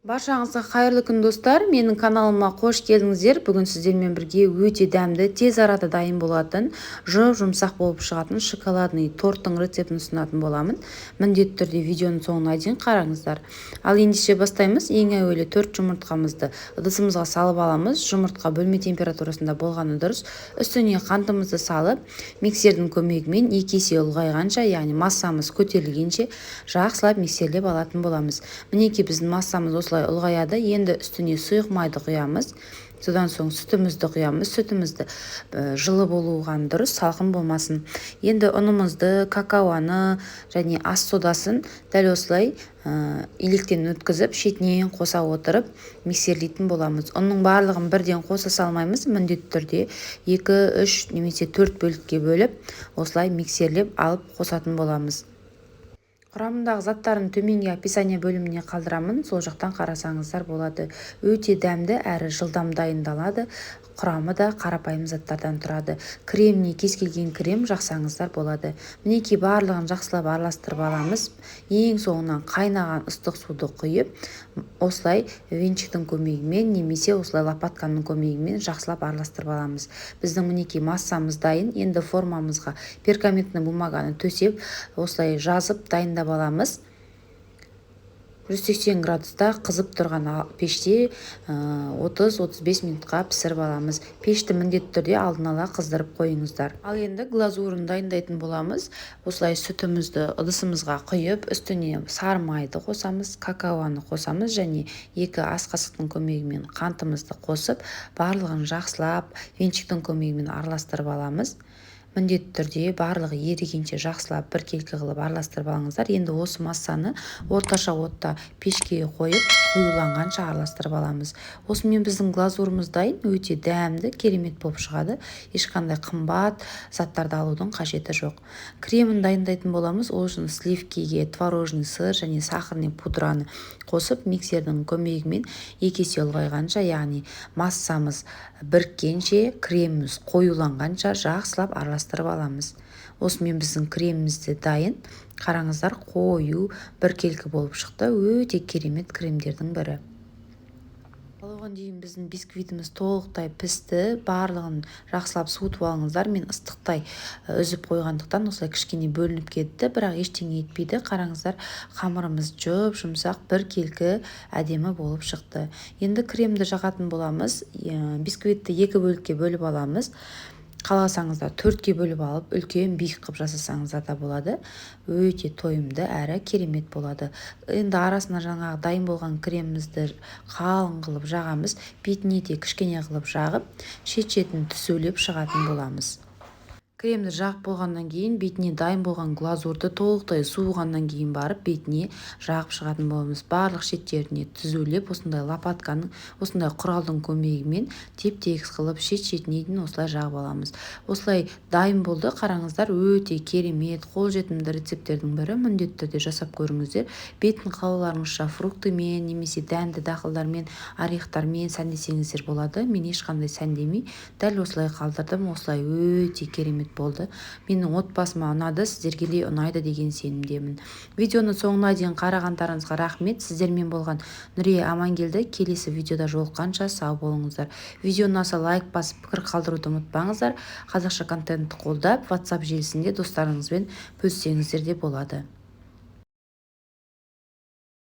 Баршаңызға қайырлы күн достар, менің каналыма қош келдіңіздер. Бүгін сіздермен бірге өте дәмді, тез арада дайын болатын, жұмсақ болып шығатын шоколадный торттың рецептін ұсынатын боламын. Міндетті түрде видеоның соңына дейін қараңыздар. Ал ендеше бастаймыз. Ең әуелі 4 жұмыртқамызды ыдысымызға салып аламыз. Жұмыртқа бөлме температурасында болғаны дұрыс. Үстіне қантымызды салып, миксердің көмегімен 2 есе ұлғайғанша, яғни массамыз көтерілгенше жақсылап миксерлеп алатын боламыз. Мінекей біздің массамыз осылай ұлғаяды. Енді үстіне сұйық майды құямыз. Содан соң сүтімізді құямыз. Сүтімізді жылы болуған дұрыс, салқын болмасын. Енді ұнымызды, какаоны және ас содасын дәл осылай илектен өткізіп, шетінен қоса отырып миксерлейтін боламыз. Оның барлығын бірден қоса салмаймыз. Міндетті түрде 2, 3 немесе 4 бөлікке бөліп, осылай миксерлеп алып қосатын боламыз. Құрамындағы заттарын төменге описание бөліміне қалдырамын, сол жақтан қарасаңыздар болады. Өте дәмді әрі жылдам дайындалады. Құрамы да қарапайым заттардан тұрады. Креміне кез келген крем жақсаңыздар болады. Мінекей барлығын жақсылап араластырып аламыз. Ең соңынан қайнаған ыстық суды құйып, осылай венчиктің көмегімен немесе осылай лопатканың көмегімен жақсылап араластырып аламыз. Біздің мінекей массамыз дайын. Енді формамызға пергаментный бумаганы төсеп, осылай жазып дайындап аламыз. 180 градуста қызып тұрған пеште 30-35 минутқа пісіріп аламыз. Пешті міндетті түрде алдын ала қыздырып қойыңыздар. Ал енді глазурын дайындайтын боламыз. Осылай сүтімізді ыдысымызға құйып, үстіне сары майды қосамыз, какаоны қосамыз және 2 ас қасықтың көмегімен қантымызды қосып, барлығын жақсылап венчиктің көмегімен араластырып аламыз. Міндетті түрде барлығы ерігенше жақсылап біркелкі қылып араластырып алыңыздар. Енді осы массаны орташа отта пешке қойып, қоюланғанша араластырып аламыз. Осымен біздің глазурымыз дайын, өте дәмді, керемет болып шығады. Ешқандай қымбат заттарды алудың қажеті жоқ. Кремін дайындайтын боламыз. Ол үшін сливкиге творожный сыр және сахарный пудраны қосып, миксердің көмегімен 2 есе ұлғайғанша, яғни массамыз біріккенше, креміміз қоюланғанша жақсылап араластырып аламыз. Осымен біздің креміміз де дайын. Қараңыздар, қою, біркелкі болып шықты. Өте керемет кремдердің бірі. Оған дейін біздің бисквитіміз толықтай пісті. Барлығын жақсылап суытып алыңыздар. Мен ыстықтай үзіп қойғандықтан осылай кішкене бөлініп кетті, бірақ ештеңе етпейді. Қараңыздар, қамырымыз жұмсақ, біркелкі, әдемі болып шықты. Енді кремді жағатын боламыз. Бисквитті 2 бөлікке бөліп аламыз. Қаласаңыздар 4-ке бөліп алып, үлкен биік қып жасасаңыздар да болады. Өте тойымды әрі керемет болады. Енді арасына жаңағы дайын болған кремімізді қалың қылып жағамыз. Бетіне де кішкене қылып жағып, шет-шетін түсеулеп шығатын боламыз. Кремді жағып болғаннан кейін бетіне дайын болған глазурды толықтай суығаннан кейін барып бетіне жағып шығатын боламыз. Барлық шеттеріне түзулеп, осындай лопатканың, осындай құралдың көмегімен теп-тегіс қылып шет-шетіне дейін осылай жағып аламыз. Осылай дайын болды. Қараңыздар, өте керемет, қолжетімді рецепттердің бірі. Міндетті түрде жасап көріңіздер. Бетін қалауларыңызша фруктымен немесе дәнді дақылдармен, орехтармен сәндесеңіздер болады. Мен ешқандай сәндемей, дәл осылай қалдырдым. Осылай өте керемет болды. Менің отбасыма ұнады, сіздерге де ұнайды деген сенімдемін. Видеоны соңына дейін қарағандарыңызға рахмет. Сіздермен болған Нұрия Амангелді. Келесі видеода жолыққанша сау болыңыздар. Видеоны аса лайк басып, пікір қалдыруды ұмытпаңыздар. Қазақша контентті қолдап, WhatsApp желісінде достарыңызбен бөліссеңіздер де болады.